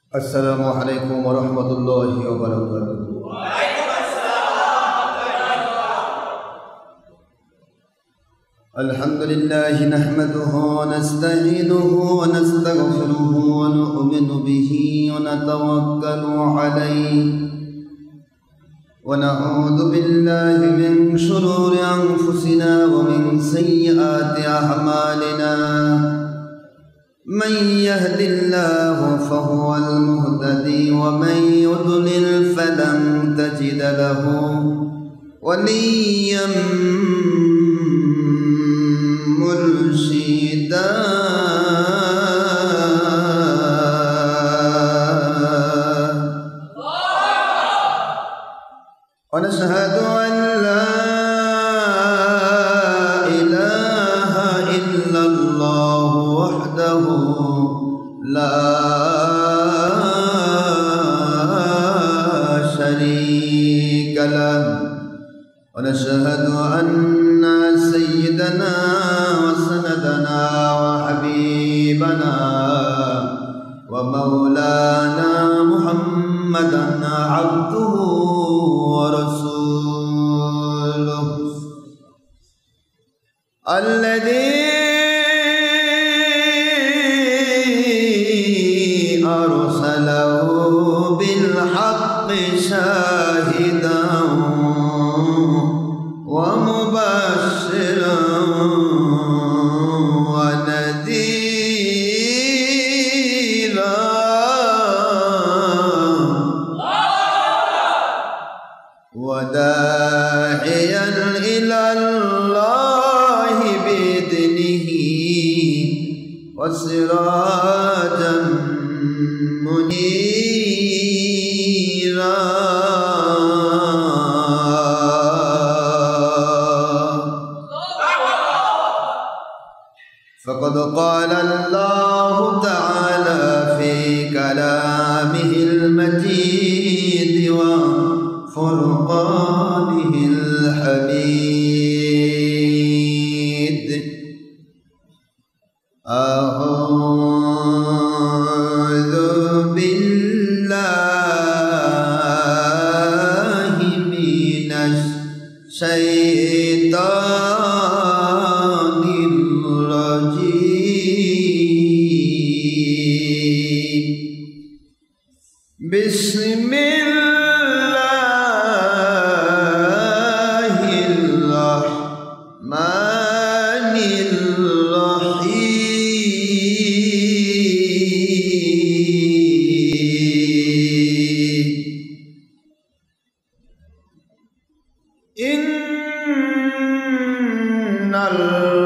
السلام عليكم ورحمة الله وبركاته. الحمد لله نحمده ونستعينه ونستغفره ونؤمن به ونتوكل عليه ونعوذ بالله من شرور أنفسنا ومن سيئات أعمالنا. من يهد الله فهو المهتدي ومن يضلل فلن تجد له وليا مرشدا. ونشهد أن لا إله إلا الله وحده لا شريك له ونشهد أن سيدنا وسندنا وحبيبنا ومولانا محمدا عبده ورسوله الذي أرسله بالحق شاهدا ومبشرا ونذيرا وداعيا إلى الله بإذنه وسراجا منيرا. فقد قال الله تعالى في كلامه المجيد وفرقانه الحميد: أعوذ بالله من الشيطان الرجيم. بسم الله الرحمن الرحيم. إن الله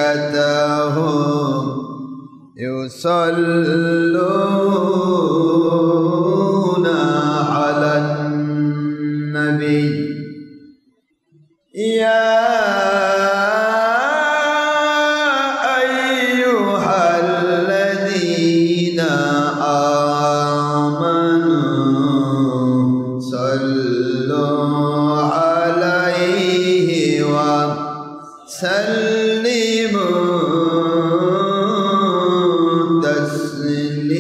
وملائكته يصلون على النبي يا أيها الذين آمنوا صلوا عليه وسلموا تسليما.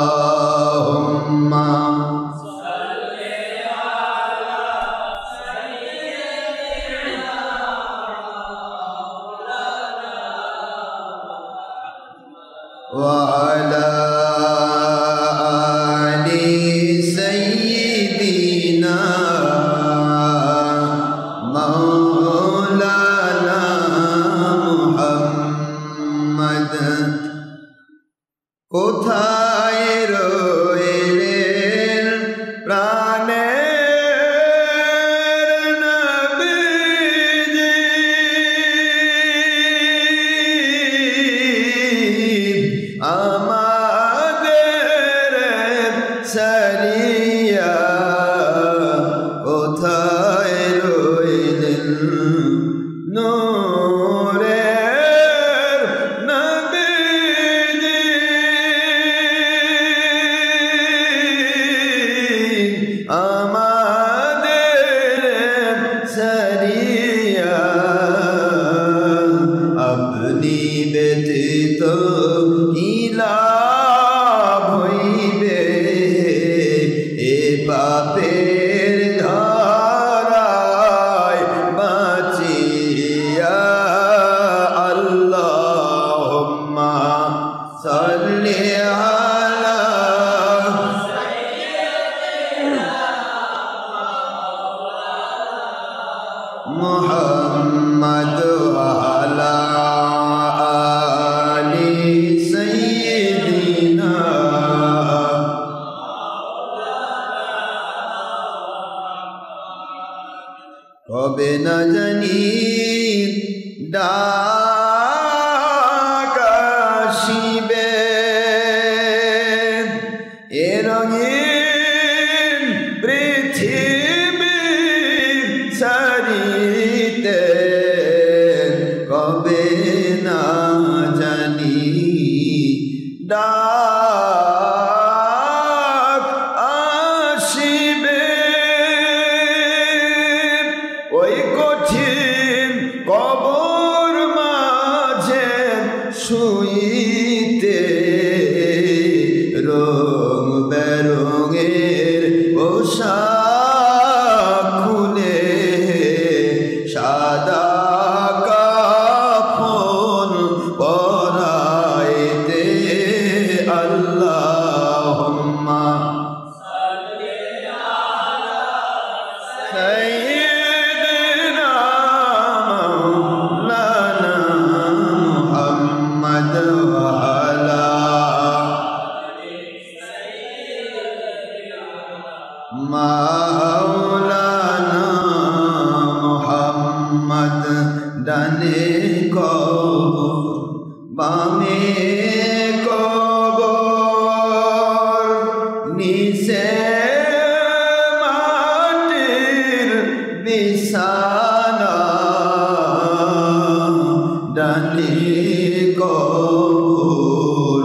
اللهم صل على سيدنا وعلى آل سيدنا مولانا محمد। কোথায় রইলেন প্রাণের নবীজি, আমাদের সারিয়া কোথায় রইলেন নূরের নবীজি। আমাদের মুহাম্মদ ওয়া আলা আলি সাইয়্যিদিনা কবে না জানি ডাক আসিবে এ রঙিন পৃথিবী ছাড়িতে কবে না জানি ডাক আসিবে ওই কঠিন কবর মাঝে শুইতে রং বেরঙের পোশাক খুলে সাদা কাফন পরাইতে আল্লাহুম্মা সাল্লি আলা সাইয়্যিদিনা মাওলানা মুহাম্মদ ওয়া আলা মাওলানা মুহাম্মদ ডানে কবর বামে কবর নিচে মাটির বিছানা ডানে কবর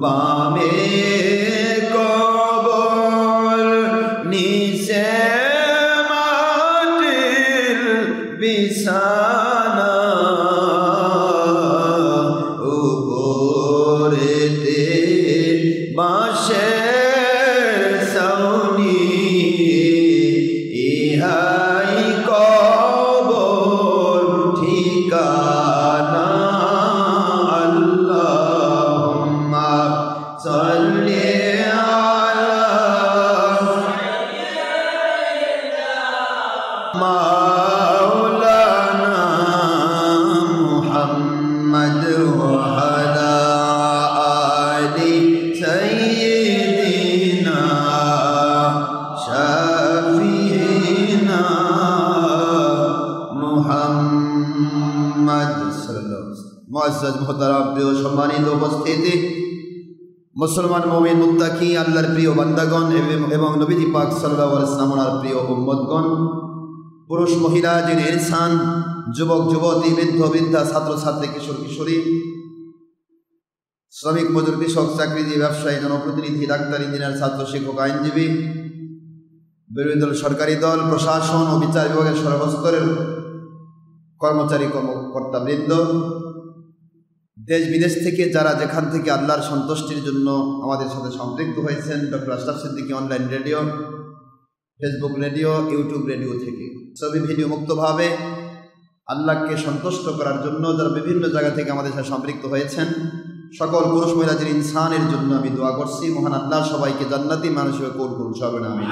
বামে কবর নিচে মাটির বিছানা উপরেতে বাঁশের ছাউনি ইহাই কবর ঠিকানা আল্লাহুম্মা সাল্লি মাওলানা মুহাম্মদ ওয়া আলা আলি সাইয়্যিদিনা শাফিঈনা মুহাম্মদ সাল্লাল্লাহু আলাইহি ওয়াসাল্লাম। মুআজ্জাজ মুহতারাম প্রিয় সম্মানিত উপস্থিতি, মুসলমান মুমিন মুত্তাকি আল্লাহর প্রিয় বান্দাগণ এবং নবীজি পাক সাল্লাল্লাহু আলাইহি ওয়াসাল্লামের প্রিয় উম্মতগণ, পুরুষ মহিলা যিনি ইনসান, যুবক যুবতী, বৃদ্ধ বৃদ্ধা, ছাত্র ছাত্রী, কিশোর কিশোরী, শ্রমিক মজুর, কৃষক, চাকরিজীবী, ব্যবসায়ী, জনপ্রতিনিধি, ডাক্তার, ইঞ্জিনিয়ার, ছাত্র, শিক্ষক, আইনজীবী, বিরোধী দল, সরকারি দল, প্রশাসন ও বিচার বিভাগের সর্বস্তরের কর্মচারী কর্মকর্তাবৃন্দ, দেশ বিদেশ থেকে যারা যেখান থেকে আল্লাহর সন্তুষ্টির জন্য আমাদের সাথে সম্পৃক্ত হয়েছেন, doctor Ashraf Siddiqui online radio, Facebook radio, YouTube radio থেকে ছবি ভিডিও মুক্তভাবে আল্লাহকে সন্তুষ্ট করার জন্য যারা বিভিন্ন জায়গা থেকে আমাদের সাথে সম্পৃক্ত হয়েছেন, সকল পুরুষ মহিলা যিনি ইনসানের জন্য আমি দোয়া করছি, মহান আল্লাহ সবাইকে জান্নাতি মানুষ হিসেবে কবুল করুন, সবাই আমিন।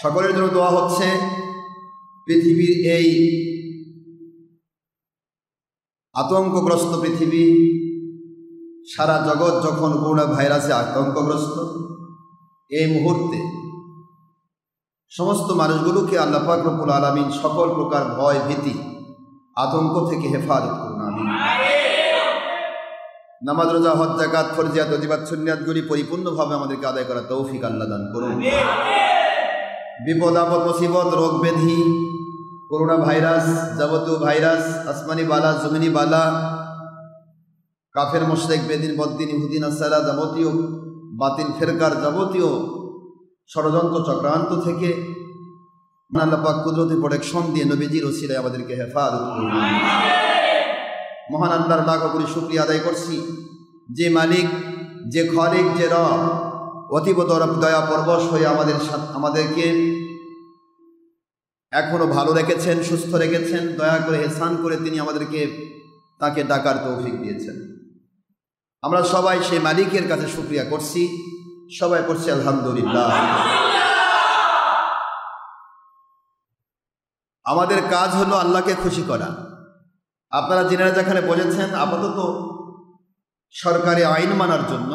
সকলের জন্য দোয়া হচ্ছে পৃথিবীর এই আতঙ্কগ্রস্ত পৃথিবী, সারা জগৎ যখন করোনা ভাইরাসে আতঙ্কগ্রস্ত, এই মুহূর্তে সমস্ত মানুষগুলোকে আল্লাহ পাক রব্বুল আলামিন সকল প্রকার ভয় ভীতি আতঙ্ক থেকে হেফাজত করুন, আমিন। নামাজ, রোজা, হজ, যাকাত, ফরজিয়াত, ওয়াজিবাত, সুন্নাতগুলি পরিপূর্ণভাবে আমাদেরকে আদায় করার তৌফিক আল্লাহ দান করুন। বিপদ আপদ মুসিবত, রোগ ব্যাধি, করোনা ভাইরাস, যাবতীয় ভাইরাস, আসমানি বালা, জমিনি বালা, কাফের মুশরিক, বেদিন, বদ্দিন, ইহুদি, নাসারা, যাবতীয় বাতিল ফেরকার যাবতীয় ষড়যন্ত্র চক্রান্ত থেকে আল্লাহ পাক কুদরতি প্রোটেকশন দিয়ে নবীজির ওসিলায় আমাদেরকে হেফাজত করুন। মহান আল্লাহর লাখো কোটি শুকরিয়া আদায় করছি, যে মালিক, যে খালিক, যে রব অতীব দয়া পরবশ হয়ে আমাদেরকে এখনো ভালো রেখেছেন, সুস্থ রেখেছেন, দয়া করে এহসান করে তিনি আমাদেরকে তাকে ডাকার তৌফিক দিয়েছেন। আমরা সবাই সেই মালিকের কাছে শুকরিয়া করছি, সবাই করছি আলহামদুলিল্লাহ। আমাদের কাজ হলো আল্লাহকে খুশি করা। আপনারা যিনারা যেখানে বলেছেন আপাতত সরকারি আইন মানার জন্য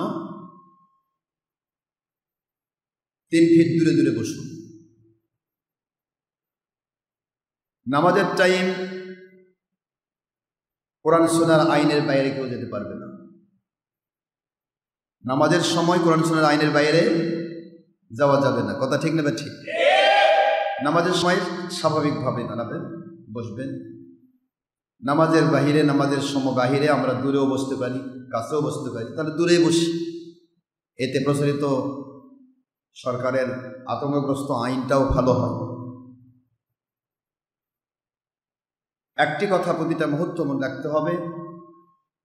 3 ফিট দূরে দূরে বসুন। নামাজের টাইম কোরআন সুন্নাহর আইনের বাইরে কেউ যেতে পারবে না। নামাজের সময় কোরআন সুন্নাহর আইনের বাইরে যাওয়া যাবে না। কথা ঠিক না? ঠিক। নামাজের সময় স্বাভাবিকভাবে দাঁড়াবেন, বসবেন। নামাজের বাহিরে, নামাজের সময় বাহিরে আমরা দূরেও বসতে পারি, কাছেও বসতে পারি, তাহলে দূরেই বসি। এতে প্রচলিত সরকারের আতঙ্কগ্রস্ত আইনটাও ভালো হয়। একটি কথা প্রতিটা মুহূর্ত মনে রাখতে হবে,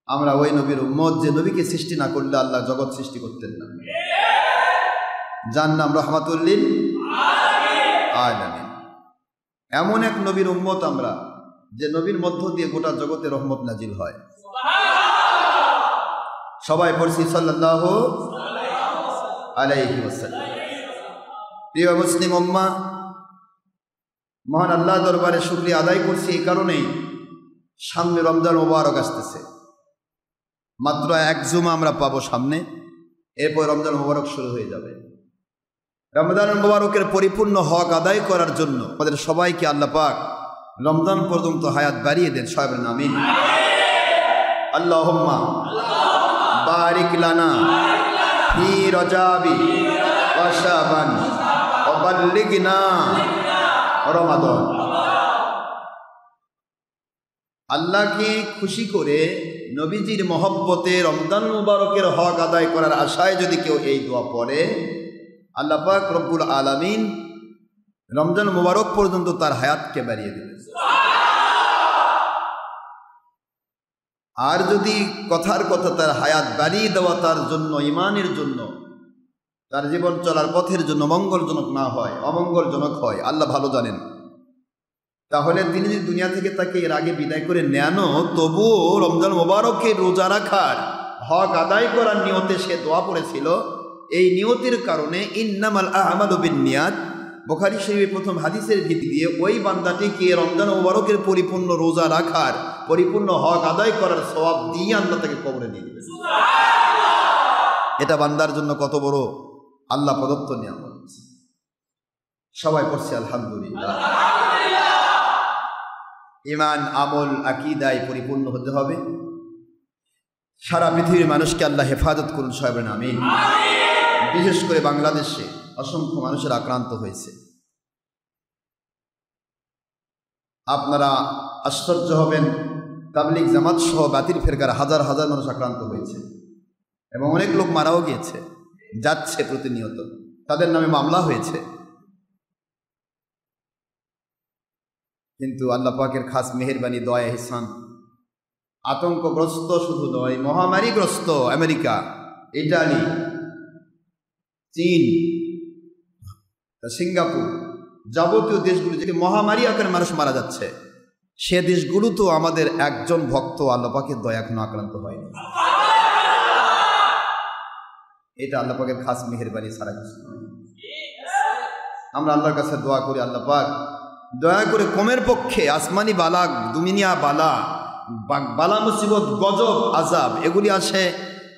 আমরা ওই নবীর উম্মত যে নবীকে সৃষ্টি না করলে আল্লাহ জগৎ সৃষ্টি করতেন না। যার নাম রহমাতুল লিল আলামিন। এমন এক নবীর উম্মত আমরা যে নবীর মধ্য দিয়ে গোটা জগতে রহমত নাজিল হয়। সবাই পড়ছি সাল্লাল্লাহু আলাইহি ওয়াসাল্লাম। প্রিয় মুসলিম উম্মাহ, মহান আল্লাহ দরবারে শুকরিয়া আদায় করছি এই কারণেই, সামনে রমজান মুবারক আসতেছে। মাত্র 1 জুমা আমরা পাবো সামনে, এরপর রমজান মুবারক শুরু হয়ে যাবে। রমজান মুবারকের পরিপূর্ণ হক আদায় করার জন্য আমাদের সবাইকে আল্লাহ পাক রমজান পর্যন্ত হায়াত বাড়িয়ে দেন। সবাই বলেন আমিন। আল্লাহুম্মা বারিক লানা ফি রজাবি ওয়া শাবান ওয়া বাল্লিগনা রমাদান। আল্লাহকে খুশি করে নবীজির মহব্বতে রমজান মুবারকের হক আদায় করার আশায় যদি কেউ এই দোয়া পড়ে, আল্লাহ পাক রব্বুল আলামিন রমজান মুবারক পর্যন্ত তার হায়াতকে বাড়িয়ে দেবেন। আর যদি কথার কথা তার হায়াত বাড়িয়ে দেওয়া তার জন্য, ইমানের জন্য, তার জীবন চলার পথের জন্য মঙ্গলজনক না হয়, অমঙ্গলজনক হয়, আল্লাহ ভালো জানেন, তাহলে তিনি যদি দুনিয়া থেকে তাকে এর আগে বিদায় করে নেনও, তবুও রমজান মুবারকে রোজা রাখার হক আদায় করার নিয়তে সে দোয়া পড়েছিল। এই নিয়তের কারণে ইন্নামাল আ'মালু বিন্নিয়াত, বুখারী শরীফের প্রথম হাদিসের ভিত্তি দিয়ে ওই বান্দাটিকে রমজান মুবারকের পরিপূর্ণ রোজা রাখার, পরিপূর্ণ হক আদায় করার সওয়াব দিয়ে আল্লাহ তাকে কবরে নিয়ে দেবেন। এটা বান্দার জন্য কত বড় আল্লাহ প্রদত্ত নিয়ামত। সবাই পড়ছে আলহামদুলিল্লাহ। ঈমান, আমল, আকীদায় পরিপূর্ণ হতে হবে। সারা পৃথিবীর মানুষকে আল্লাহ হেফাজত করুন। সবাই বলেন আমিন। বিশেষ করে বাংলাদেশে অসংখ্য মানুষের আক্রান্ত হয়েছে। আপনারা আশ্চর্য হবেন, তাবলিগ জামাত সহ বাতিল ফেরকার হাজার হাজার মানুষ আক্রান্ত হয়েছে এবং অনেক লোক মারাও গিয়েছে, যাচ্ছে প্রতিনিয়ত, তাদের নামে মামলা হয়েছে। কিন্তু আল্লাহ পাকের খাস মেহেরবানি, দয়া, ইহসান, আতঙ্কগ্রস্ত শুধু নয়, মহামারীগ্রস্ত আমেরিকা, ইটালি, চীন, সিঙ্গাপুর, যাবতীয় দেশগুলো যে মহামারী আকারে মানুষ মারা যাচ্ছে, সে দেশগুলো তো আমাদের একজন ভক্ত আল্লাহ পাকের দয়া এখনো আক্রান্ত হয়নি। এটা আল্লাহ পাকের খাস মেহেরবানি ছাড়া কিছু নয়। আমরা আল্লাহর কাছে দোয়া করি, আল্লাহ পাক দয়া করে কমের পক্ষে আসমানি বালা, দুনিয়া বালা, বালা মুসিবত, গজব, আজাব, এগুলি আসে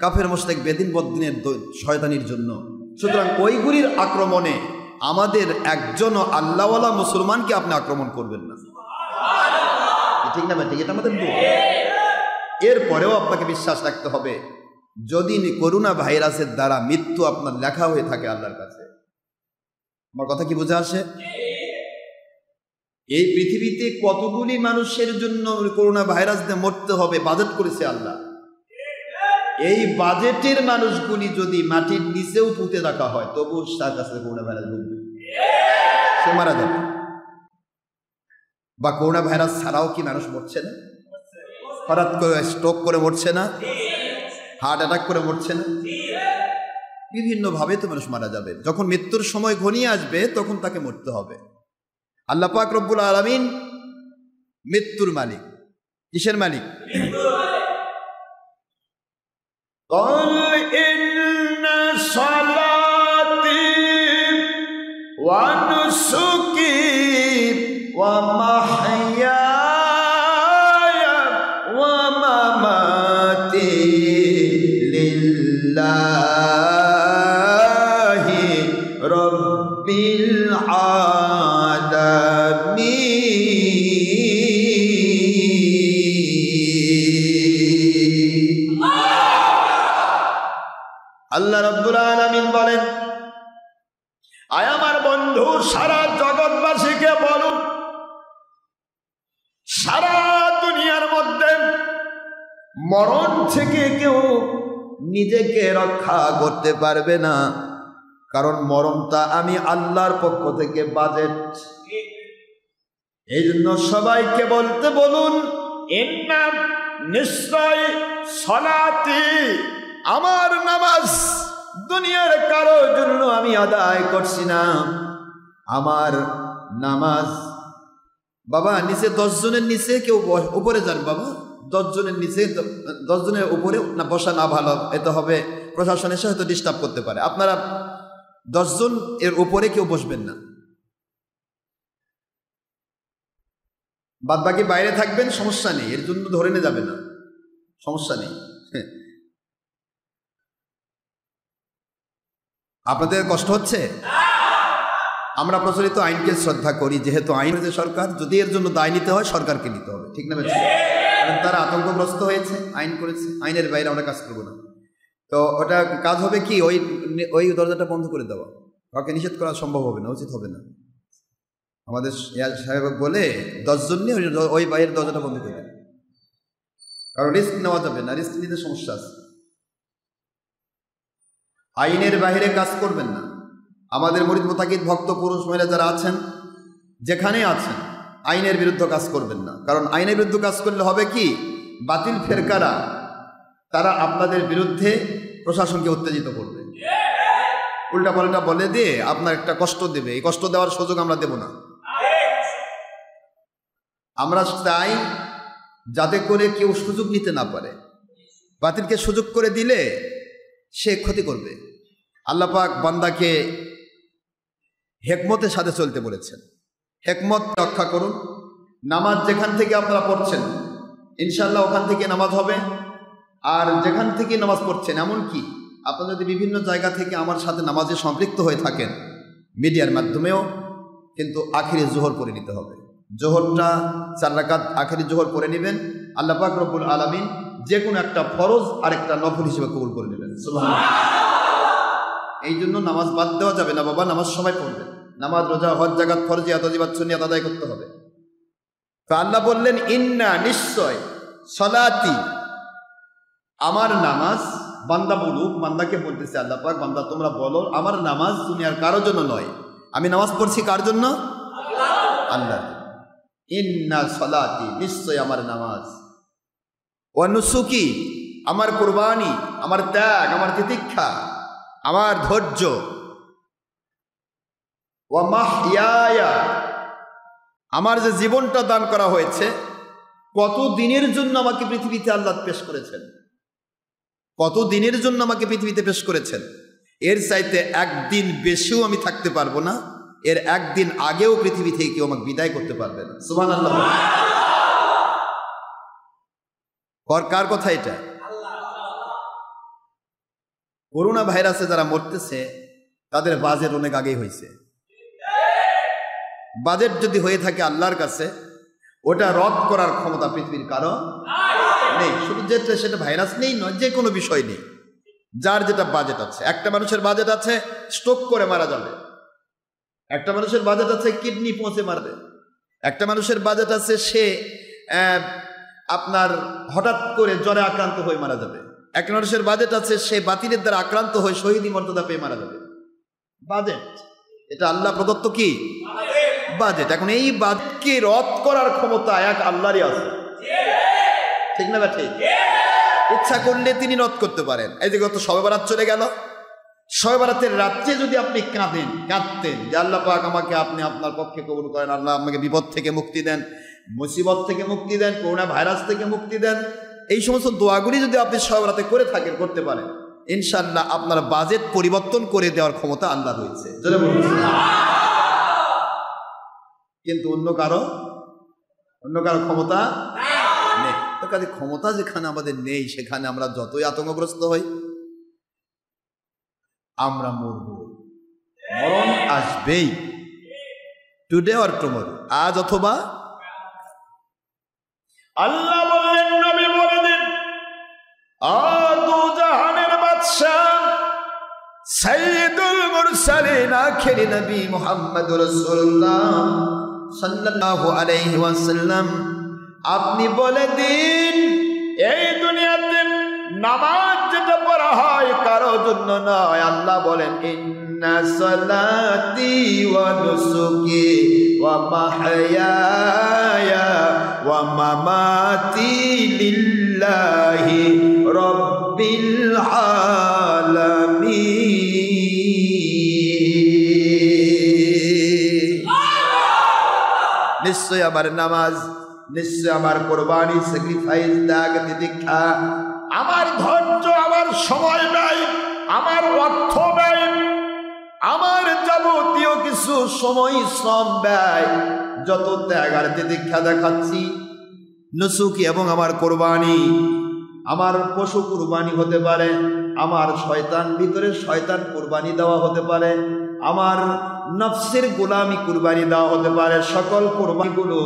কাফের মুশরিক বেদিন বদ্দিনের শয়তানির জন্য। সুতরাং ওইগুলির আক্রমণে আমাদের একজনও আল্লাহওয়ালা মুসলমানকে আপনি আক্রমণ করবেন না। ঠিক না ঠিক? এটা আমাদের দোয়া। এরপরেও আপনাকে বিশ্বাস রাখতে হবে, যদি করোনা ভাইরাসের দ্বারা মৃত্যু আপনার লেখা হয়ে থাকে আল্লাহর কাছে। আমার কথা কি বুঝে আসে? এই পৃথিবীতে কতগুলি মানুষের জন্য করোনা ভাইরাস দিয়ে মরতে হবে বাজেট করেছে আল্লাহ। এই বাজেটের মানুষগুলি যদি মাটির নিচেও পুঁতে রাখা হয়, তবু তার কাছে করোনা ভাইরাস ঢুকবে, সে মারা যাবে। বা করোনা ভাইরাস ছাড়াও কি মানুষ মরছে না? হঠাৎ করে স্ট্রোক করে মরছে না? হার্ট অ্যাটাক করে মরছে না? বিভিন্নভাবে তো মানুষ মারা যাবে। যখন মৃত্যুর সময় ঘনিয়ে আসবে তখন তাকে মরতে হবে। আল্লাহ পাক রব্বুল আলামিন মৃত্যুর মালিক। কিসের মালিক? قل إن صلاتي ونسكي ومحياي আল্লাহ রাব্বুল আলামিন বলেন, আয় আমার বন্ধু সারা জগৎবাসীকে বলুন, সারা দুনিয়ার মধ্যে মরণ থেকে কেউ নিজেকে রক্ষা করতে পারবে না, কারণ মরণটা আমি আল্লাহর পক্ষ থেকে বাজেট। এই জন্য সবাইকে বলতে বলুন, ইন্না নিশ্চয় সলাতি, আমার নামাজ দুনিয়ার কারোর জন্য আমি আদায় করছি না। আমার নামাজ, বাবা নিচে 10 জনের নিচে কেউ উপরে যান বাবা, 10 জনের নিচে 10 জনের উপরে না বসা না ভালো, এতে হবে প্রশাসন এসে হয়তো ডিস্টার্ব করতে পারে। আপনারা 10 জন এর উপরে কেউ বসবেন না, বাদ বাকি বাইরে থাকবেন, সমস্যা নেই, এর জন্য ধরে নিয়ে যাবে না, সমস্যা নেই। আপনাদের কষ্ট হচ্ছে? আমরা প্রচলিত আইনকে শ্রদ্ধা করি, যেহেতু আইন হয়েছে সরকার, যদি এর জন্য দায় নিতে হয় সরকারকে নিতে হবে, ঠিক না বেশি? কারণ তারা আতঙ্কগ্রস্ত হয়েছে, আইন করেছে, আইনের বাইরে আমরা কাজ করবো না। তো ওটা কাজ হবে কি, ওই দরজাটা বন্ধ করে দেওয়া, কাউকে নিষেধ করা সম্ভব হবে না, উচিত হবে না। আমাদের সাহেব বলে 10 জন নিয়ে ওই বাইরের দরজাটা বন্ধ করে দেয়, কারণ রিস্ক নেওয়া যাবে না, রিস্ক নিতে সমস্যা আছে। আইনের বাইরে কাজ করবেন না। আমাদের মুরিদ মুতাকিদ ভক্ত পুরুষ মহিলা যারা আছেন, যেখানে আছেন, আইনের বিরুদ্ধে কাজ করবেন না, কারণ আইনের বিরুদ্ধে কাজ করলে হবে কি, বাতিল ফেরকারা তারা আপনাদের বিরুদ্ধে প্রশাসনকে উত্তেজিত করবে, উল্টা পাল্টা বলে দিয়ে আপনার একটা কষ্ট দেবে, এই কষ্ট দেওয়ার সুযোগ আমরা দেব না। আমরা চাই যাতে করে কেউ সুযোগ নিতে না পারে, বাতিলকে সুযোগ করে দিলে সে ক্ষতি করবে। আল্লাহ পাক বান্দাকে হেকমতের সাথে চলতে বলেছেন, হেকমত রক্ষা করুন। নামাজ যেখান থেকে আপনারা পড়ছেন ইনশাআল্লাহ ওখান থেকে নামাজ হবে, আর যেখান থেকে নামাজ পড়ছেন, এমনকি আপনারা যদি বিভিন্ন জায়গা থেকে আমার সাথে নামাজে সম্পৃক্ত হয়ে থাকেন মিডিয়ার মাধ্যমেও, কিন্তু আখিরে জোহর পড়ে নিতে হবে। জোহরটা 4 রাকাত আখিরে জোহর পড়ে নেবেন, আল্লাহ পাক রব্বুল আলামিন যে কোনো একটা ফরজ আর একটা নফল হিসেবে কবুল করে নেবেন, সুবহানাল্লাহ। এই জন্য নামাজ বাদ দেওয়া যাবে না বাবা, নামাজ সবাই পড়বে। নামাজ, রোজা, হজ, যাকাত, ফরজিয়াত, ওয়াজিবাত, সুন্নিয়াত আদায় করতে হবে। তো আল্লাহ বললেন, ইন্না নিশ্চয় সলাতি, আমার নামাজ, বান্দা বলুক, বান্দাকে বলতেছে আল্লাহ পাক, বান্দা তোমরা বলো আমার নামাজ দুনিয়ার কারোর জন্য নয়, আমি নামাজ পড়ছি কার জন্য? আল্লাহ। ইন্না সলাতি, নিশ্চয় আমার নামাজ, ওয়া নুসুকি, আমার কুরবানি, আমার ত্যাগ, আমার তিতিক্ষা, আমার ধৈর্য, ওয়া মাহইয়ায়া, আমার যে জীবনটা দান করা হয়েছে, কত দিনের জন্য আমাকে পৃথিবীতে আল্লাহ পেশ করেছেন, কত দিনের জন্য আমাকে পৃথিবীতে পেশ করেছেন, এর চাইতে একদিন বেশিও আমি থাকতে পারবো না, এর একদিন আগেও পৃথিবী থেকে কেউ আমাকে বিদায় করতে পারবে না, সুবহানাল্লাহ। কার কথা এটা? করোনা ভাইরাসে যারা মরতেছে তাদের বাজেট অনেক আগেই হয়েছে। বাজেট যদি হয়ে থাকে আল্লাহর কাছে, ওটা রদ করার ক্ষমতা পৃথিবীর কারো নেই। শুধু যেটা সেটা ভাইরাস নেই নয়, যে কোনো বিষয় নেই, যার যেটা বাজেট আছে। একটা মানুষের বাজেট আছে স্ট্রোক করে মারা যাবে, একটা মানুষের বাজেট আছে কিডনি পচে মারবে, একটা মানুষের বাজেট আছে সে আপনার হঠাৎ করে জ্বরে আক্রান্ত হয়ে মারা যাবে, একটা মানুষের বাজেট আছে সে বাতিলের দ্বারা আক্রান্ত হয়ে শহীদি মর্যাদা পেয়ে মারা যাবে। বাজেট এটা আল্লাহ প্রদত্ত কি বাজেট। এখন এই বাজেটকে রদ করার ক্ষমতা এক আল্লাহরই আছে, ঠিক না ঠিক? ইচ্ছা করলে তিনি রদ করতে পারেন। এই যে গত শবে বরাত চলে গেল, শবে বরাতের রাত্রে যদি আপনি কাঁদতেন যে আল্লাহ পাক আমাকে আপনি আপনার পক্ষে কবুল করেন, আল্লাহ আমাকে বিপদ থেকে মুক্তি দেন, মুসিবত থেকে মুক্তি দেন, করোনা ভাইরাস থেকে মুক্তি দেন, এই সমস্ত দোয়াগুলি যদি আপনি শবে বরাতে করে থাকেন, করতে পারেন, ইনশাআল্লাহ আপনার বাজেট পরিবর্তন করে দেওয়ার ক্ষমতা আল্লাহ রয়েছে। কিন্তু অন্য কারো ক্ষমতা নেই। তো কাজে ক্ষমতা যেখানে আমাদের নেই, সেখানে আমরা যতই আতঙ্কগ্রস্ত হই, আমরা মরব, মরণ আসবেই, টুডে অর টুমরো, আজ অথবা। আল্লাহ বললেন, নবী বলে দিন, আদু জাহানের বাদশা সাইয়্যিদুল মুরসালিন আখিরি নবী মুহাম্মদুর রাসূলুল্লাহ সাল্লাল্লাহু আলাইহি ওয়াসাল্লাম, আপনি বলে দিন এই দুনিয়াতে নামাজ যেটা পড়া হয় কারো জন্য নয়। আল্লাহ বলেন ইন্না সালাতি ওয়া নুসুকি ওয়া মাহইয়ায়া ওয়া মামাতি লিল্লাহি রাব্বিল আলামিন। নিশ্চয় আমার নামাজ, নিশ্চয় আমার কোরবানি, স্যাক্রিফাইস, ত্যাগ তিতিক্ষা, আমার ধৈর্য, আমার সময় ব্যয়, আমার অর্থ ব্যয়, আমার যাবতীয় কিছু সময় শ্রম ব্যয়, যত ত্যাগ আর তিতিক্ষা দেখাচ্ছি, নুসুকি এবং আমার কোরবানি, আমার পশু কুরবানি হতে পারে, আমার শয়তান ভিতরে শয়তান কুরবানি দেওয়া হতে পারে, আমার নফসের গোলামি কুরবানি দেওয়া হতে পারে, সকল কুরবানিগুলো।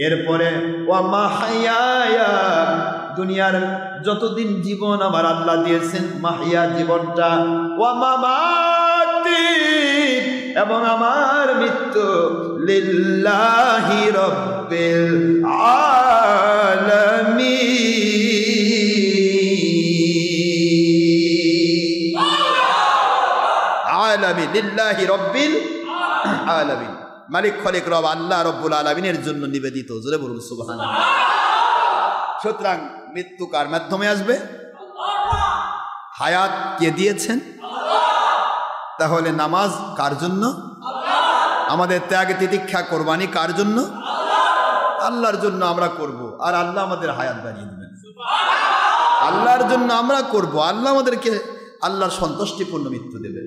এরপরে ওয়া মাহইয়ায়া, দুনিয়ার যতদিন জীবন আমার আল্লাহ দিয়েছেন মাহিয়া জীবনটা, ওয়া মামাতি, এবং আমার মৃত্যু, লিল্লাহি রাব্বিল আলামিন। আলামিন, লিল্লাহি রাব্বিল আলামিন, মালিক খলিক রব আল্লাহ রব্বুল আলামিনের জন্য নিবেদিত। জোরে বলুন সুবহানাল্লাহ। সুতরাং মৃত্যু কার মাধ্যমে আসবে? হায়াত কে দিয়েছেন? তাহলে নামাজ কার জন্য? আমাদের ত্যাগ তিতিক্ষা কোরবানি কার জন্য? আল্লাহর জন্য আমরা করব, আর আল্লাহ আমাদের হায়াত বাড়িয়ে দেবেন। আল্লাহর জন্য আমরা করব, আল্লাহ আমাদেরকে আল্লাহর সন্তুষ্টিপূর্ণ মৃত্যু দেবেন।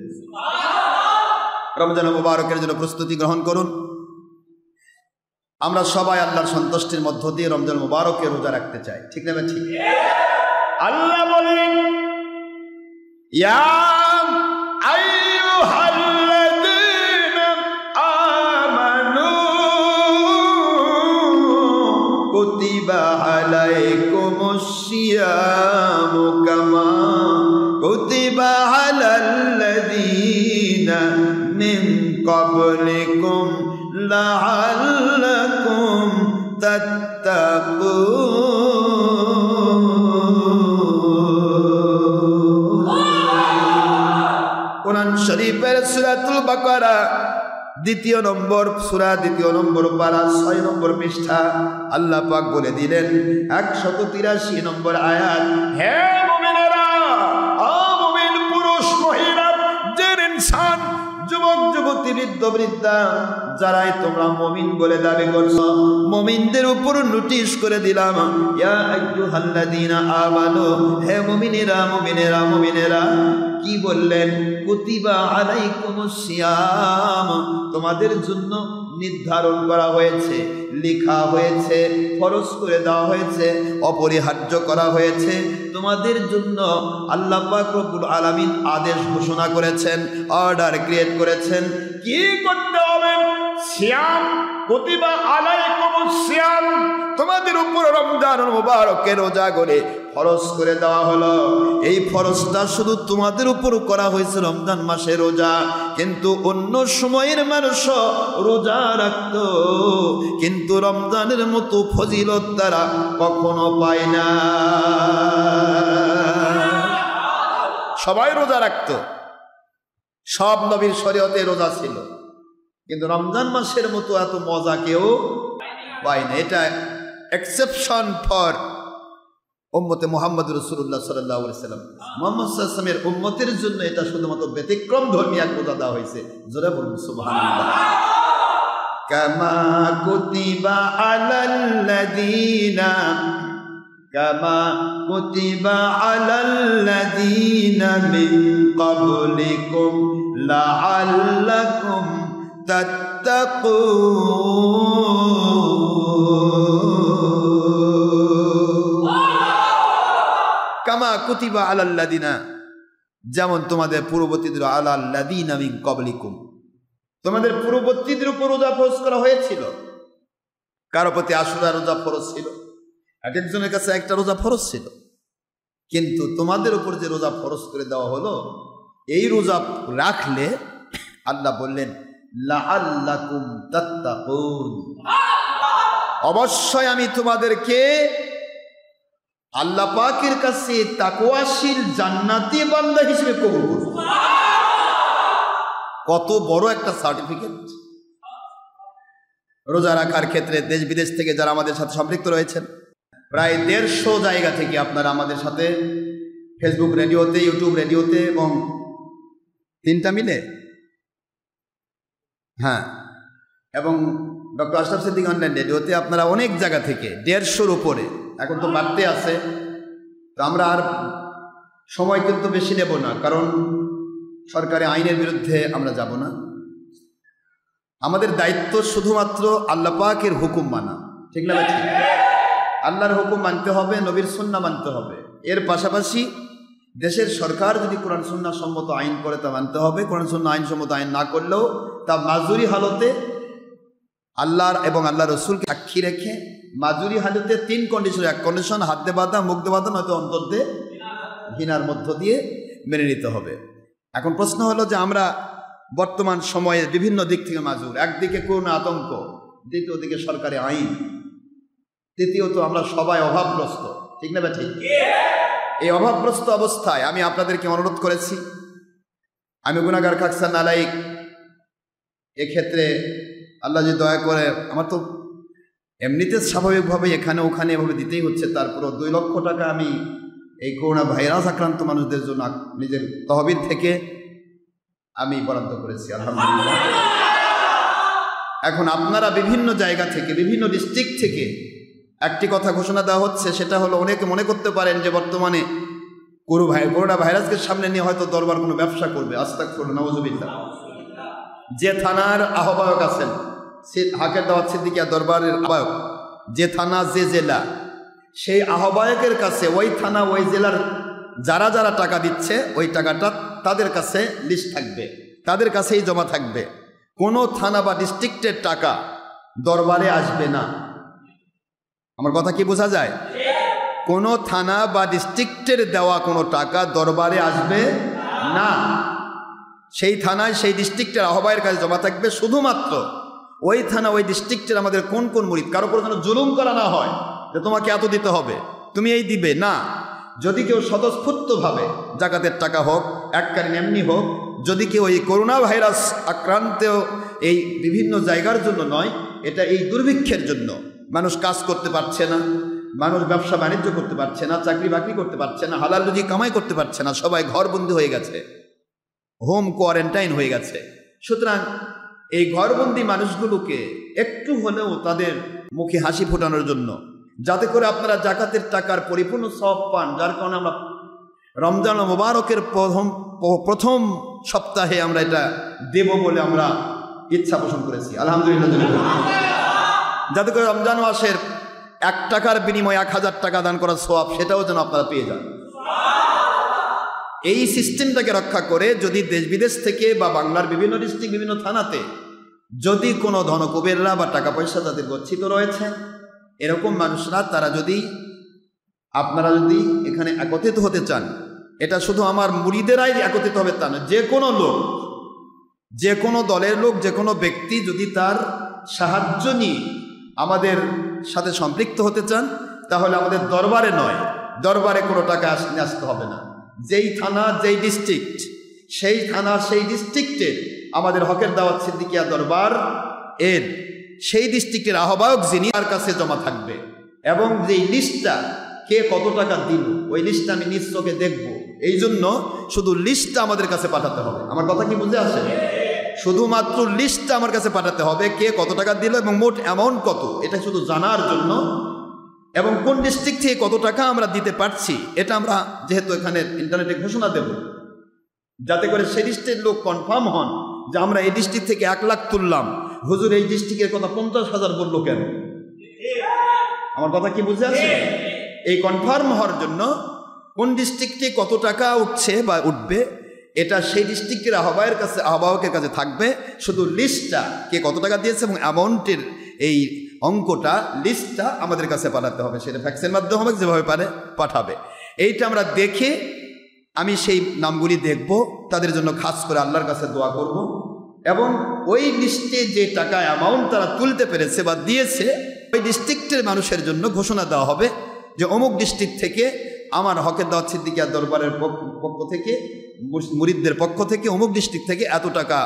রমজান মুবারকের জন্য প্রস্তুতি গ্রহণ করুন। আমরা সবাই আল্লাহর সন্তুষ্টির মধ্য দিয়ে রমজান মুবারকে রোজা রাখতে চাই, ঠিক না? ঠিক। আল্লাহ বলেন ইয়া আইয়ুহাল্লাযীনা আমানু কুতিবা আলাইকুমুস সিয়ামু কামা কুতিবা আলাল্লাযীনা মিন ক্বাবলিকুম লাআল্লাকুম তাত্তাকুন। কোরআন শরীফের সূরাতুল বাকারা দ্বিতীয় নম্বর সূরা, দ্বিতীয় নম্বর পারা, 6 নম্বর পৃষ্ঠা, আল্লাহ পাক বলে দিলেন 183 নম্বর আয়াত, হে মুমিনেরা, ও মুমিন পুরুষ মহিলা, যে ইনসান, যুবক যুবতী, বৃদ্ধ বৃদ্ধা, যারাই তোমরা মুমিন বলে দাবি করছো, মুমিনদের উপর নোটিশ করে দিলাম, ইয়া আইয়ুহাল্লাযীনা আমানু, হে মুমিনেরা, মুমিনেরা, মুমিনেরা। কি বললেন? কুতিবা আলাইকুমুস সিয়াম, তোমাদের জন্য নির্ধারণ করা হয়েছে, লেখা হয়েছে, ফরজ করে দেওয়া হয়েছে, অপরিহার্য করা হয়েছে তোমাদের জন্য। আল্লাহ পাক রব্বুল আলামিন আদেশ ঘোষণা করেছেন, অর্ডার ক্রিয়েট করেছেন, কি করতে হবে? সিয়াম, কুতিবা আলাইকুমুস সিয়াম, তোমাদের উপর রমজান মুবারকে রোজা করে ফরজ করে দেওয়া হলো। এই ফরজটা শুধু তোমাদের উপর করা হয়েছে রমজান মাসে রোজা, কিন্তু অন্য সময়ের মানুষ রোজা রাখত, কিন্তু রমজানের মতো ফজিলত তারা কখনো পায় না। সবাই রোজা রাখত, সব নবীর শরীয়তে রোজা ছিল, কিন্তু রমজান মাসের মতো এত মজা কেউ পায় না। এটা এক্সেপশন ফর উম্মতে মুহাম্মদ রাসূলুল্লাহ সাল্লাল্লাহু আলাইহি ওয়াসাল্লাম। মুহাম্মদ সাল্লাল্লাহু আলাইহি ওয়াসাল্লামের উম্মতের জন্য এটা শুধুমাত্র ব্যতিক্রম ধর্মী এক রোজা দেওয়া হয়েছে। জোরে বলুন সুবহানাল্লাহ। কামা কুতিবা আলাল্লাযীনা, কামা কুতিবা আলাল্লাযীনা মিন ক্বাবলিকুম লাআল্লাকুম তাত্তাকুন। কামা কুতিবা আলাল্লাযীনা, যেমন তোমাদের পূর্ববর্তীদের, আলাল্লাযীনা মিন ক্বাবলিকুম, তোমাদের পূর্ববর্তীদের উপর রোজা ফরজ করা হয়েছিল। কারো প্রতি আশুরা রোজা ফরজ ছিল, এক একজনের কাছে একটা রোজা ফরজ ছিল, কিন্তু তোমাদের উপর যে রোজা ফরজ করে দেওয়া হলো, এই রোজা রাখলে আল্লাহ বললেন লাআল্লাকুম তাত্তাকুন, অবশ্যই আমি তোমাদেরকে আল্লাহ পাকের কাছে তাকওয়াশীল জান্নাতি বান্দা হিসেবে কবুল করব। কত বড় একটা সার্টিফিকেট! রোজা রাখার ক্ষেত্রে দেশ বিদেশ থেকে যারা আমাদের সাথে সম্পৃক্ত রয়েছেন, প্রায় 150 জায়গা থেকে আপনারা আমাদের সাথে ফেসবুক রেডিওতে, ইউটিউব রেডিওতে এবং 3টা মিলে, হ্যাঁ, এবং ডক্টর আশরাফ সিদ্দিক অনলাইন রেডিওতে আপনারা অনেক জায়গা থেকে 150-র উপরে, এখন তো বাড়তে আছে। তো আমরা আর সময় কিন্তু বেশি নেব না, কারণ সরকারি আইনের বিরুদ্ধে আমরা যাব না। আমাদের দায়িত্ব শুধুমাত্র আল্লাহ পাকের হুকুম মানা, ঠিক না? ঠিক, আল্লাহর হুকুম মানতে হবে, নবীর সুন্নাহ মানতে হবে। এর পাশাপাশি দেশের সরকার যদি কোরআন সুন্নাহ সম্মত আইন করে তা মানতে হবে। কোরআন সুন্নাহ আইন সম্মত আইন না করলেও তা মাজুরি হালতে আল্লাহর এবং আল্লাহ রসুলকে সাক্ষী রেখে মাজুরি হালতে 3 কন্ডিশন, 1 কন্ডিশন হাত দে বাঁধা, মুখ দে বাঁধা, নয়তো অন্তর দে ঘৃণার মধ্য দিয়ে মেনে নিতে হবে। এখন প্রশ্ন হলো যে আমরা বর্তমান সময়ে বিভিন্ন দিক থেকে মাজুর, একদিকে করোনা আতঙ্ক, দ্বিতীয় দিকে সরকারি আইন, তৃতীয়ত আমরা সবাই অভাবগ্রস্ত, ঠিক না? ঠিক। এই অভাবগ্রস্ত অবস্থায় আমি আপনাদেরকে অনুরোধ করেছি, আমি গুনাহগার খাকসান নালাইক, এক্ষেত্রে আল্লাহ যে দয়া করে, আমার তো এমনিতে স্বাভাবিকভাবে এখানে ওখানে এভাবে দিতেই হচ্ছে, তারপরও 2 লক্ষ টাকা আমি এই করোনা ভাইরাস আক্রান্ত মানুষদের জন্য নিজের তহবিল থেকে আমি বরাদ্দ করেছি, আলহামদুলিল্লাহ। এখন আপনারা বিভিন্ন জায়গা থেকে, বিভিন্ন ডিস্ট্রিক্ট থেকে একটি কথা ঘোষণা দেওয়া হচ্ছে, সেটা হলো অনেকে মনে করতে পারেন যে বর্তমানে করোনা ভাইরাসকে সামনে নিয়ে হয়তো দরবার কোনো ব্যবসা করবে। আস্তাগফিরুল্লাহ, নাউযুবিল্লাহ। যে থানার আহ্বায়ক আছেন, হাকের দাওয়াত সিদ্দিকিয়া দরবারের আহ্বায়ক, যে থানা যে জেলা, সেই আহ্বায়কের কাছে ওই থানা ওই জেলার যারা যারা টাকা দিচ্ছে ওই টাকাটা তাদের কাছে লিস্ট থাকবে, তাদের কাছেই জমা থাকবে। কোনো থানা বা ডিস্ট্রিক্টের টাকা দরবারে আসবে না। আমার কথা কি বোঝা যায়? কোনো থানা বা ডিস্ট্রিক্টের দেওয়া কোনো টাকা দরবারে আসবে না। সেই থানায় সেই ডিস্ট্রিক্টের আহ্বায়ের কাছে জমা থাকবে। শুধুমাত্র ওই থানা ওই ডিস্ট্রিক্টের আমাদের কোন কোন মুরিদ, কারো উপর যেন জুলুম করা না হয় যে তোমাকে এত দিতে হবে, তুমি এই দিবে না। যদি কেউ স্বতঃস্ফূর্তভাবে জাকাতের টাকা হোক, এককালীন এমনি হোক, যদি কেউ এই করোনা ভাইরাস আক্রান্ত এই বিভিন্ন জায়গার জন্য নয়, এটা এই দুর্ভিক্ষের জন্য, মানুষ কাজ করতে পারছে না, মানুষ ব্যবসা বাণিজ্য করতে পারছে না, চাকরি বাকরি করতে পারছে না, হালাল রুজি কামাই করতে পারছে না, সবাই ঘরবন্দি হয়ে গেছে, হোম কোয়ারেন্টাইন হয়ে গেছে। সুতরাং এই ঘরবন্দি মানুষগুলোকে একটু হলেও তাদের মুখে হাসি ফোটানোর জন্য, যাতে করে আপনারা জাকাতের টাকার পরিপূর্ণ সওয়াব পান, যার কারণে আমরা রমজান মুবারকের প্রথম সপ্তাহে আমরা এটা দেব বলে আমরা ইচ্ছা পোষণ করেছি, আলহামদুলিল্লাহ। যাতে করে রমজান মাসের 1 টাকার বিনিময়ে 1000 টাকা দান করার সওয়াব, সেটাও যেন আপনারা পেয়ে যান। এই সিস্টেমটাকে রক্ষা করে যদি দেশ বিদেশ থেকে বা বাংলার বিভিন্ন ডিস্ট্রিক্ট, বিভিন্ন থানাতে যদি কোনো ধনকুবেররা বা টাকা পয়সা যাদের গচ্ছিত রয়েছে, এরকম মানুষরা, তারা যদি, আপনারা যদি এখানে একত্রিত হতে চান, এটা শুধু আমার মুরিদেরাই একত্রিত হবে তা না, যে কোনো লোক, যে কোনো দলের লোক, যে কোনো ব্যক্তি যদি তার সাহায্য নিয়ে আমাদের সাথে সম্পৃক্ত হতে চান, তাহলে আমাদের দরবারে নয়, দরবারে কোনো টাকা আসতে হবে না। যেই থানা যেই ডিস্ট্রিক্ট, সেই থানা সেই ডিস্ট্রিক্টের আমাদের হকের দাওয়াত সিদ্দিকিয়া দরবার এর সেই ডিস্ট্রিক্টের আহ্বায়ক যিনি, তার কাছে জমা থাকবে। এবং যেই লিস্টটা কে কত টাকা দিল, ওই লিস্টটা আমি নিজ চোখে দেখব। এই জন্য শুধু লিস্টটা আমাদের কাছে পাঠাতে হবে। আমার কথা কি বুঝে আসে? শুধুমাত্র লিস্টটা আমার কাছে পাঠাতে হবে, কে কত টাকা দিল এবং মোট অ্যামাউন্ট কত, এটা শুধু জানার জন্য। এবং কোন ডিস্ট্রিক্ট থেকে কত টাকা আমরা দিতে পারছি, এটা আমরা যেহেতু এখানে ইন্টারনেটে ঘোষণা দেব, যাতে করে সেই ডিস্ট্রিক্টের লোক কনফার্ম হন যে আমরা এই ডিস্ট্রিক্ট থেকে 1 লাখ তুললাম, হুজুর এই ডিস্ট্রিক্টের কথা 50,000 বললো কেন? আমার কথা কি বুঝে আসে? এই কনফার্ম হওয়ার জন্য কোন ডিস্ট্রিক্টে কত টাকা উঠছে বা উঠবে, এটা সেই ডিস্ট্রিক্টের আহ্বায়কের কাছে থাকবে। শুধু লিস্টটা, কে কত টাকা দিয়েছে এবং অ্যামাউন্টের এই অঙ্কটা, লিস্টটা আমাদের কাছে পাঠাতে হবে। সেটা ফ্যাক্সের মাধ্যমে হবে, যেভাবে পারে পাঠাবে। এইটা আমরা দেখে আমি সেই নামগুলি দেখব, তাদের জন্য খাস করে আল্লাহর কাছে দোয়া করব, এবং ওই লিস্টে যে টাকা অ্যামাউন্ট তারা তুলতে পেরেছে বা দিয়েছে ওই ডিস্ট্রিক্টের মানুষের জন্য ঘোষণা দেওয়া হবে যে অমুক ডিস্ট্রিক্ট থেকে আমার হকের দাওয়াত সিদ্দিকিয়া দরবারের পক্ষ থেকে, মুরিদদের পক্ষ থেকে অমুক ডিস্ট্রিক্ট থেকে এত টাকা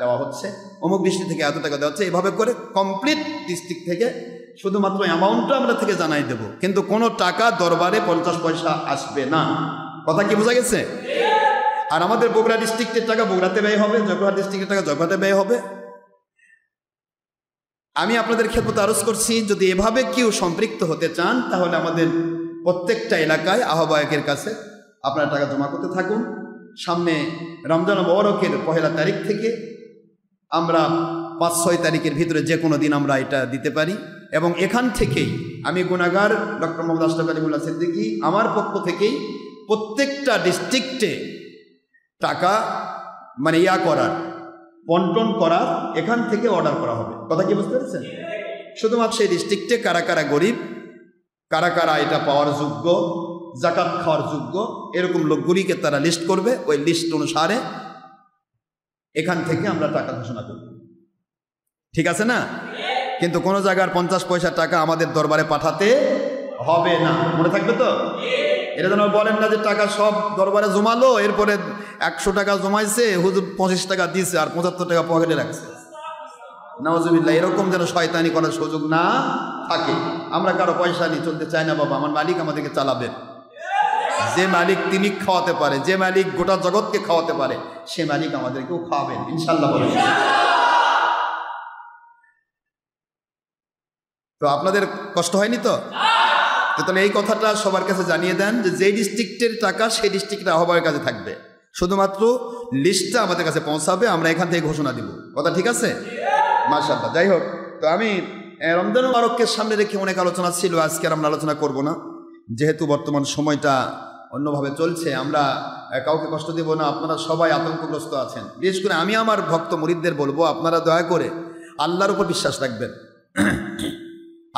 দেওয়া হচ্ছে, অমুক ডিস্ট্রিক্ট থেকে এত টাকা দেওয়া হচ্ছে। এভাবে করে কমপ্লিট ডিস্ট্রিক্ট থেকে শুধুমাত্র অ্যামাউন্টটা আমরা থেকে জানাই দেব, কিন্তু কোনো টাকা দরবারে 50 পয়সা আসবে না। কথা কি বোঝা গেছে? আর আমাদের বগুড়া ডিস্ট্রিক্টের টাকা বগুড়াতে ব্যয় হবে, জয়পুরহাট ডিস্ট্রিক্টের টাকা জয়পুরহাটে ব্যয় হবে। আমি আপনাদের খেদমতে আরজ করছি, যদি এভাবে কেউ সম্পৃক্ত হতে চান তাহলে আমাদের প্রত্যেকটা এলাকায় আহ্বায়কের কাছে আপনারা টাকা জমা করতে থাকুন। সামনে রমজান মোবারকের 1 তারিখ থেকে আমরা 5-6 তারিখের ভিতরে যে কোনো দিন আমরা এটা দিতে পারি, এবং এখান থেকেই আমি গুনাহগার ডক্টর মোহাম্মদ আশরাফ আলী মোল্লা সিদ্দিকী আমার পক্ষ থেকেই প্রত্যেকটা ডিস্ট্রিক্টে টাকা মানে করার, বন্টন করার এখান থেকে অর্ডার করা হবে। কথা কি বুঝতে পেরেছেন? শুধুমাত্র সেই ডিস্ট্রিক্টে কারা কারা গরিব, কারা কারা এটা পাওয়ার যোগ্য, জাকাত খাওয়ার যোগ্য, এরকম লোকগুলিকে তারা লিস্ট করবে। ওই লিস্ট অনুসারে এখান থেকে আমরা টাকা ঘোষণা করব, ঠিক আছে না? কিন্তু কোনো জায়গার 50 পয়সা টাকা আমাদের দরবারে পাঠাতে হবে না, মনে থাকবে তো? এটা যেন বলেন না যে টাকা সব দরবারে জমালো, এরপরে 100 টাকা জমাইছে, হুজুর 25 টাকা দিয়েছে আর 75 টাকা পকেটে রাখছে। নাউজুবিল্লাহ, এরকম যেন শয়তানি করার সুযোগ না থাকে। আমরা কারো পয়সা নিয়ে চলতে চাই না বাবা, আমার মালিক আমাদেরকে চালাবেন। যে মালিক তিনি খাওয়াতে পারে, যে মালিক গোটা জগৎকে খাওয়াতে পারে, সে মালিক আমাদেরকেও খাওয়াবেন ইনশাল্লাহ বলেন। তো আপনাদের কষ্ট হয়নি তো? তাহলে এই কথাটা সবার কাছে জানিয়ে দেন যে যেই ডিস্ট্রিক্টের টাকা সেই ডিস্ট্রিক্টের আহ্বায়কের কাছে থাকবে, শুধুমাত্র লিস্টটা আমাদের কাছে পৌঁছাবে, আমরা এখান থেকে ঘোষণা দিব। কথা ঠিক আছে? মাশাআল্লাহ। যাই হোক, তো আমি রমজান মোবারককে সামনে রেখে অনেক আলোচনা ছিল, আজকে আর আমরা আলোচনা করব না, যেহেতু বর্তমান সময়টা অন্যভাবে চলছে। আমরা কাউকে কষ্ট দেব না, আপনারা সবাই আতঙ্কগ্রস্ত আছেন। বিশেষ করে আমি আমার ভক্ত মুরিদদের বলবো, আপনারা দয়া করে আল্লাহর উপর বিশ্বাস রাখবেন,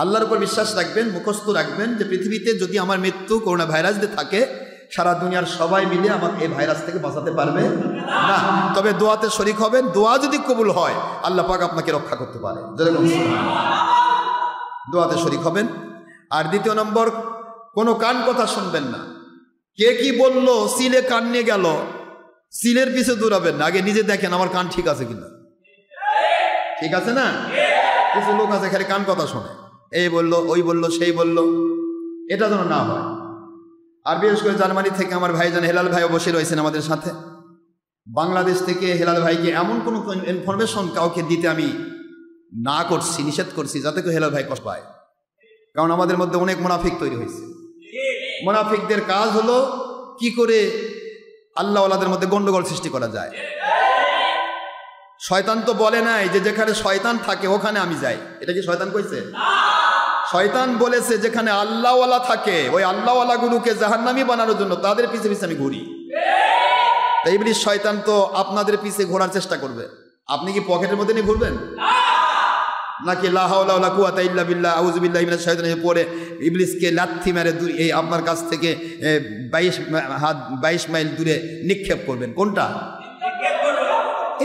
আল্লাহর উপর বিশ্বাস রাখবেন, মুখস্থ রাখবেন যে পৃথিবীতে যদি আমার মৃত্যু করোনা ভাইরাস দিয়ে থাকে, সারা দুনিয়ার সবাই মিলে আমাকে এই ভাইরাস থেকে বাঁচাতে পারবে না। তবে দোয়াতে শরীক হবেন, দোয়া যদি কবুল হয় আল্লাহ পাক আপনাকে রক্ষা করতে পারে। দোয়াতে শরীক হবেন। আর দ্বিতীয় নম্বর, কোনো কান কথা শুনবেন না। কে কি বললো, সিলে কান নিয়ে গেল, সিলের পিছে দৌড়াবেন না, আগে নিজে দেখেন আমার কান ঠিক আছে কিনা। ঠিক আছে না? কিছু লোক আছে খালি কান কথা শোনে, এই বললো, ওই বললো, সেই বললো, এটা যেন না হয়। আর বিশেষ করে জার্মানি থেকে আমার ভাইজান হেলাল ভাইও বসে রয়েছেন আমাদের সাথে। বাংলাদেশ থেকে হেলাল ভাইকে এমন কোনো ইনফরমেশন কাউকে দিতে আমি না করছি, নিষেধ করছি, যাতে করে হেলাল ভাই কষ্ট পায়। কারণ আমাদের মধ্যে অনেক মুনাফিক তৈরি হয়েছে। মুনাফিকদের কাজ হলো কি করে আল্লাহওয়ালাদের মধ্যে গন্ডগোল সৃষ্টি করা যায়। শয়তান তো বলে নাই যে যেখানে শয়তান থাকে ওখানে আমি যাই, এটা কি শয়তান কইছে? শয়তান বলেছে যেখানে আল্লাহওয়ালা থাকে ওই আল্লাহওয়ালাগুলোকে জাহান্নামী বানানোর জন্য তাদের পিছে পিছে আমি ঘুরি। তাই ইবলিস শয়তান তো আপনাদের পিছে ঘোরার চেষ্টা করবে। আপনি কি পকেটের মধ্যে নিয়ে ঘুরবেন? নাকি লা হাওলা ওয়ালা কুওয়াতা ইল্লা বিল্লাহ আউযু বিল্লাহি মিনাশ শাইতানির পরে ইবলিসকে লাথি মেরে এই আপনার কাছ থেকে 22 মাইল দূরে নিক্ষেপ করবেন? কোনটা?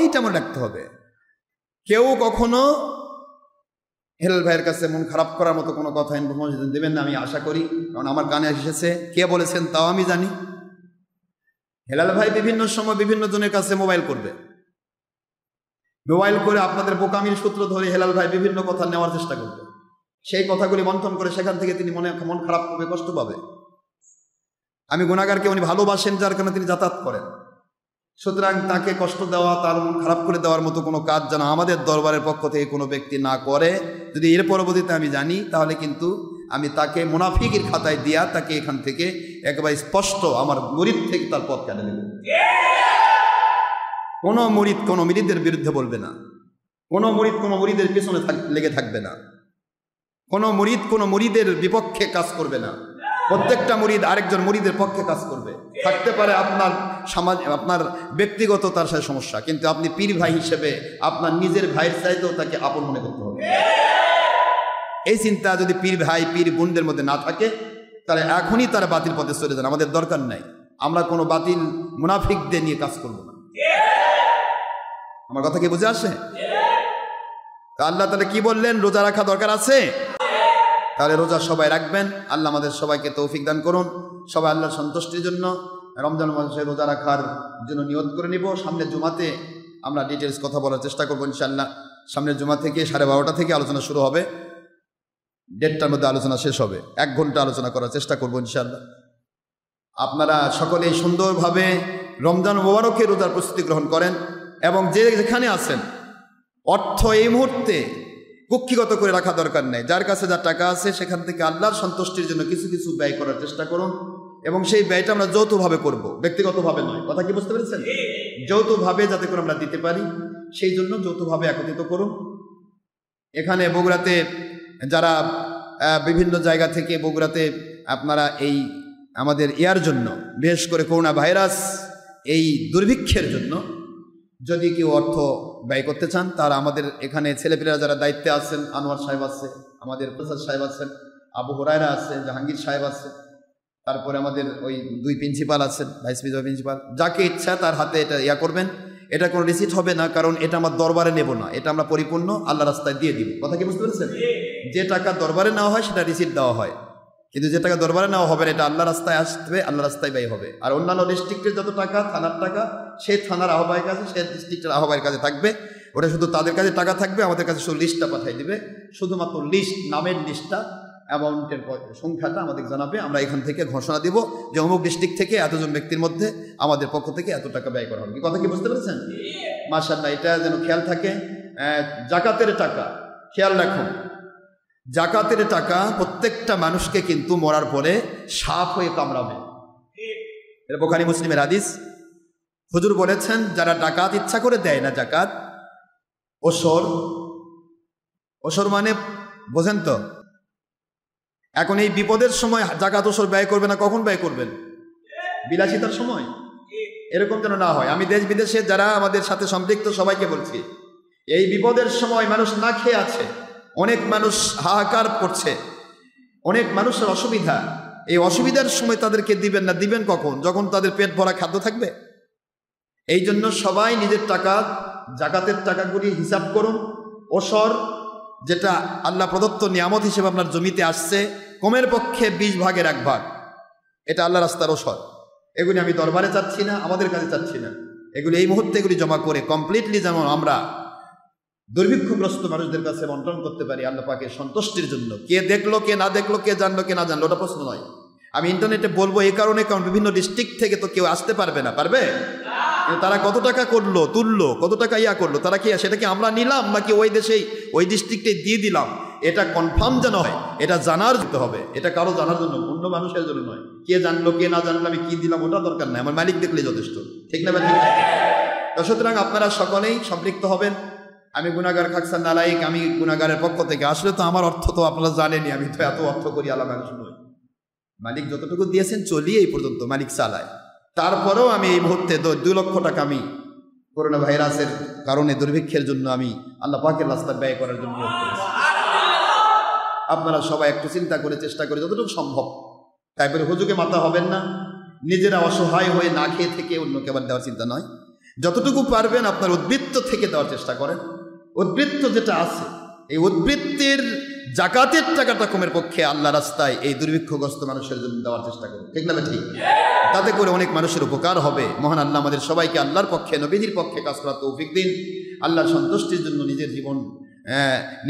এইটা মনে রাখতে হবে। কেউ কখনো হেলাল ভাইয়ের কাছে মন খারাপ করার মতো কোনো কথা ইনফরমেশন দেবেন না, আমি আশা করি। কারণ আমার কানে এসেছে, কে বলেছেন তাও আমি জানি। হেলাল ভাই বিভিন্ন সময় বিভিন্ন জনের কাছে মোবাইল করবে, মোবাইল করে আপনাদের বোকামির সূত্র ধরে হেলাল ভাই বিভিন্ন কথা নেওয়ার চেষ্টা করবে। সেই কথাগুলি মন্থন করে সেখান থেকে তিনি মন খারাপ করবে, কষ্ট পাবে। আমি গুনাহগারকে উনি ভালোবাসেন, যার কারণে তিনি যাতায়াত করেন। সুতরাং তাকে কষ্ট দেওয়া, তার মন খারাপ করে দেওয়ার মতো কোনো কাজ যেন আমাদের দরবারের পক্ষ থেকে কোনো ব্যক্তি না করে। যদি এর পরবর্তীতে আমি জানি, তাহলে কিন্তু আমি তাকে মুনাফিকের খাতায় দিয়া তাকে এখান থেকে একেবারে স্পষ্ট আমার মুরিদ থেকে তার পথ কেটে দেব। কোনো মুরিদ কোনো মুরিদের বিরুদ্ধে বলবে না, কোনো মুরিদ কোনো মুরিদের পিছনে লেগে থাকবে না, কোনো মুরিদ কোনো মুরিদের বিপক্ষে কাজ করবে না। প্রত্যেকটা মুরিদ আরেকজন মুরিদের পক্ষে কাজ করবে। থাকতে পারে আপনার সমাজ, আপনার ব্যক্তিগত তার সাথে সমস্যা, কিন্তু আপনি পীর ভাই হিসেবে আপনার নিজের ভাইয়ের চাইতেও তাকে আপন মনে করতে হবে। এই চিন্তা যদি পীর ভাই পীর বোনদের মধ্যে না থাকে, তাহলে এখনই তারা বাতিল পথে চলে যান, আমাদের দরকার নাই। আমরা কোনো বাতিল মুনাফিকদের নিয়ে কাজ করব না। আমার কথা কি বুঝে আসে? আল্লাহ তাআলা কি বললেন? রোজা রাখা দরকার আছে। তাহলে রোজা সবাই রাখবেন। আল্লাহ আমাদের সবাইকে তৌফিক দান করুন। সবাই আল্লাহর সন্তুষ্টির জন্য রমজান মাসে রোজা রাখার জন্য নিয়ত করে নিব। সামনের জুমাতে আমরা ডিটেলস কথা বলার চেষ্টা করবো ইনশাআল্লাহ। সামনের জুমা থেকে 12:30 থেকে আলোচনা শুরু হবে, 1:30টার মধ্যে আলোচনা শেষ হবে। 1 ঘন্টা আলোচনা করার চেষ্টা করবো ইনশাআল্লাহ। আপনারা সকলেই সুন্দরভাবে রমজান মোবারকে রোজার প্রস্তুতি গ্রহণ করেন এবং যেখানে আছেন অর্থ এই মুহূর্তে কুক্ষিগত করে রাখা দরকার নেই। যার কাছে যা টাকা আছে সেখান থেকে আল্লাহর সন্তুষ্টির জন্য কিছু কিছু ব্যয় করার চেষ্টা করুন এবং সেই ব্যয়টা আমরা যৌথভাবে করব, ব্যক্তিগতভাবে নয়। কথা কি বুঝতে পেরেছেন? যৌথভাবে যাতে করে আমরা দিতে পারি সেই জন্য যৌথভাবে একত্রিত করুন। এখানে বগুড়াতে যারা বিভিন্ন জায়গা থেকে বগুড়াতে আপনারা এই আমাদের ইয়ার জন্য, বিশেষ করে করোনা ভাইরাস এই দুর্ভিক্ষের জন্য যদি কেউ অর্থ ব্যয় করতে চান, তারা আমাদের এখানে ছেলেপেলেরা যারা দায়িত্বে আছেন, আনোয়ার সাহেব আছে, আমাদের প্রসাদ সাহেব আছেন, আবু হুরায়রা আছে, জাহাঙ্গীর সাহেব আছে, তারপরে আমাদের ওই 2 প্রিন্সিপাল আছেন, ভাইস প্রিন্সিপাল, যাকে ইচ্ছা তার হাতে এটা ইয়া করবেন। এটা কোনো রিসিট হবে না, কারণ এটা আমার দরবারে নেব না, এটা আমরা পরিপূর্ণ আল্লাহ রাস্তায় দিয়ে দিব। কথা কি বুঝতে পেরেছেন? যে টাকা দরবারে নেওয়া হয় সেটা রিসিট দেওয়া হয়, কিন্তু যে টাকা দরবারে নেওয়া হবে না এটা আল্লাহ রাস্তায় আসবে, আল্লাহ রাস্তায় ব্যয় হবে। আর অন্যান্য ডিস্ট্রিক্টের যত টাকা, থানার টাকা, সেই থানার আহ্বায়ক কাছে, সেই ডিস্ট্রিক্টের আহ্বায়কের কাছে থাকবে। ওটা শুধু তাদের কাছে টাকা থাকবে, আমাদের কাছে শুধু লিস্টটা পাঠিয়ে দিবে, শুধুমাত্র লিস্ট, নামের লিস্টটা, অ্যামাউন্টের সংখ্যাটা আমাদের জানাবে। আমরা এখান থেকে ঘোষণা দিব যে অমুক ডিস্ট্রিক্ট থেকে এতজন ব্যক্তির মধ্যে আমাদের পক্ষ থেকে এত টাকা ব্যয় করা হবে। কি কথা কি বুঝতে পেরেছেন? মাশাআল্লাহ, এটা যেন খেয়াল থাকে। জাকাতের টাকা খেয়াল রাখুন, জাকাতের টাকা প্রত্যেকটা মানুষকে কিন্তু মরার পরে সাপ হয়ে কামড়াবে। এটা বুখারী মুসলিমের হাদিস। হুজুর বলেছেন যারা ডাকাত ইচ্ছা করে দেয় না জাকাত, ওসর মানে বোঝেন তো? এখন এই বিপদের সময় জাকাত ওসর ব্যয় করবে না, কখন ব্যয় করবেন? বিলাসিতার সময়। এরকম যেন না হয়। আমি দেশ বিদেশে যারা আমাদের সাথে সম্পৃক্ত সবাইকে বলছি, এই বিপদের সময় মানুষ না খেয়ে আছে, অনেক মানুষ হাহাকার করছে, অনেক মানুষের অসুবিধা। এই অসুবিধার সময় তাদেরকে দিবেন না, দিবেন কখন? যখন তাদের পেট ভরা খাদ্য থাকবে। এই জন্য সবাই নিজের টাকা, জাকাতের টাকাগুলি হিসাব করুন। ওসর যেটা আল্লাহ প্রদত্ত নিয়ামত হিসেবে আপনার জমিতে আসছে, কমের পক্ষে 20 ভাগের 1 ভাগ, এটা আল্লাহ রাস্তার ওসর। এগুলি আমি দরবারে চাচ্ছি না, আমাদের কাছে চাচ্ছি না, এগুলি এই মুহূর্তে এগুলি জমা করে কমপ্লিটলি যেমন আমরা দুর্ভিক্ষগ্রস্ত মানুষদের কাছে বন্টন করতে পারি আল্লাহ পাকের সন্তুষ্টির জন্য। কে দেখলো, কে না দেখলো, কে জানলো, কে না জানলো, ওটা প্রশ্ন নয়। আমি ইন্টারনেটে বলবো এই কারণে, কারণ বিভিন্ন ডিস্ট্রিক্ট থেকে তো কেউ আসতে পারবে না, পারবে? তারা কত টাকা করলো, তুললো, কত টাকা ইয়া করলো, তারা কি সেটা কি আমরা নিলাম নাকি ওই দেশেই ওই ডিস্ট্রিক্টে দিয়ে দিলাম? এটা কনফার্ম যেন হয়, এটা জানার হবে। এটা কারো জানার জন্য, অন্য মানুষের জন্য নয়। কে জানলো, কে না জানলো, আমি কি দিলাম ওটা দরকার নাই, আমার মালিক দেখলে যথেষ্ট। ঠিক না? ঠিক না? সুতরাং আপনারা সকলেই সম্পৃক্ত হবেন। আমি গুনাহগার খাকসান নালাইক, আমি গুনাহগারের পক্ষ থেকে আসলে তো আমার অর্থ তো আপনারা জানেনই, আমি তো এত অর্থ করি আল্লাহ মানুষ নই। মালিক যতটুকু দিয়েছেন চলিয়ে এই পর্যন্ত মালিক চালায়। তারপরেও আমি এই মুহূর্তে 2 লক্ষ টাকা আমি করোনা ভাইরাসের কারণে দুর্ভিক্ষের জন্য আমি আল্লাহ পাকের রাস্তায় ব্যয় করার জন্য করেছি। আপনারা সবাই একটু চিন্তা করে চেষ্টা করে যতটুকু সম্ভব, তারপরে হুজুকে মাথা হবেন না, নিজেরা অসহায় হয়ে না খেয়ে থেকে অন্যকে আবার দেওয়ার চিন্তা নয়। যতটুকু পারবেন আপনার উদ্বৃত্ত থেকে দেওয়ার চেষ্টা করেন। উদ্বৃত্ত যেটা আছে, এই উদ্বৃত্তের জাকাতের টাকাটা কমের পক্ষে আল্লাহ রাস্তায় এই দুর্ভিক্ষগ্রস্ত মানুষের জন্য দেওয়ার চেষ্টা করুন। ঠিক না? ঠিক। তাতে করে অনেক মানুষের উপকার হবে। মহান আল্লাহ আমাদের সবাইকে আল্লাহর পক্ষে, নবীজির পক্ষে কাজ করার তৌফিক দিন। আল্লাহর সন্তুষ্টির জন্য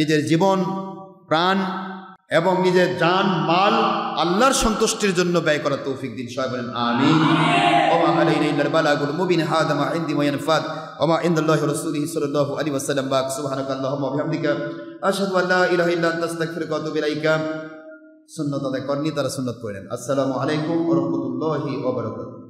নিজের জীবন প্রাণ এবং নিজের জান মাল আল্লাহর সন্তুষ্টির জন্য ব্যয় করার তৌফিক দিন। সবাই বলেন আমিন। ওমা আলাইনা ইল্লাল বালাগুল মুবিন। হাদা মা ইনদি ওয়া ইয়ানফাদ ওয়া মা ইনদাল্লাহি ওয়া রাসূলিহি সাল্লাল্লাহু আলাইহি ওয়াসাল্লাম। সুবহানাকাল্লাহুম্মা ওয়া বিহামদিকা আশহাদু আল্লা ইলাহা ইল্লা আনতা আস্তাগফিরুকা ওয়া আতুবু ইলাইকা। সুন্নাত আদায় করনি তারা সুন্নাত পড়েন। আসসালামু আলাইকুম ওয়া রাহমাতুল্লাহি ওয়া বারাকাতুহু।